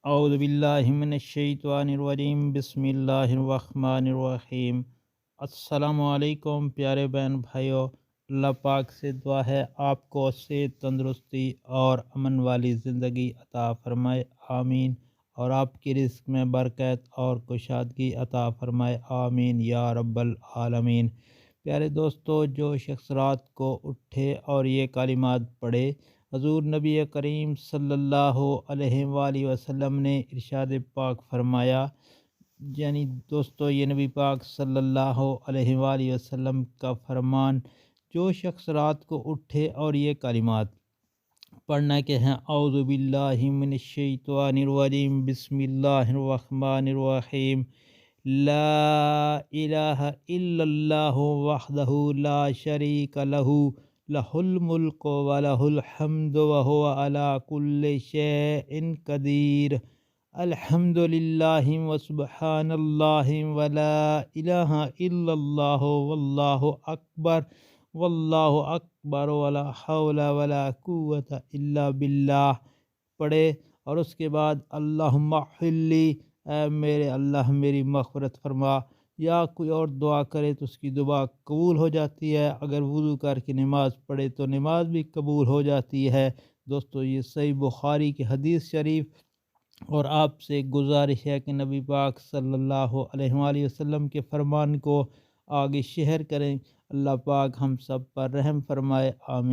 اعوذ باللہ من الشیطان الرجیم بسم اللہ الرحمن الرحیم۔ السلام علیکم پیارے بہن بھائیوں، اللہ پاک سے دعا ہے آپ کو صحت، تندرستی اور امن والی زندگی عطا فرمائے، آمین۔ اور آپ کی رزق میں برکت اور کشادگی عطا فرمائے، آمین یا رب العالمین۔ پیارے دوستو، جو شخص رات کو اٹھے اور یہ کلمات پڑھے، حضور نبی کریم صلی اللہ علیہ وآلہ وسلم نے ارشاد پاک فرمایا، یعنی دوستو یہ نبی پاک صلی اللہ علیہ وآلہ وسلم کا فرمان، جو شخص رات کو اٹھے اور یہ کلمات پڑھنا کہ ہیں، اعوذ باللہ من الشیطان الرجیم بسم اللہ الرحمن الرحیم، لا الہ الا اللہ وحدہ لا شریک لہ، لہ الملک و لہ الحمد وہو علی کل شیء قدیر، الحمد للہ وسبحان اللہ ولا الہ الا اللہ واللہ اکبر واللہ اکبر ولا حول ولا قوت الا باللہ پڑھے۔ اور اس کے بعد اللہم اغفر لی، اے میرے اللہ میری مغفرت فرما، یا کوئی اور دعا کرے تو اس کی دعا قبول ہو جاتی ہے، اگر وضو کر کے نماز پڑھے تو نماز بھی قبول ہو جاتی ہے۔ دوستو یہ صحیح بخاری کی حدیث شریف، اور آپ سے گزارش ہے کہ نبی پاک صلی اللہ علیہ وآلہ وسلم کے فرمان کو آگے شیئر کریں۔ اللہ پاک ہم سب پر رحم فرمائے، آمین۔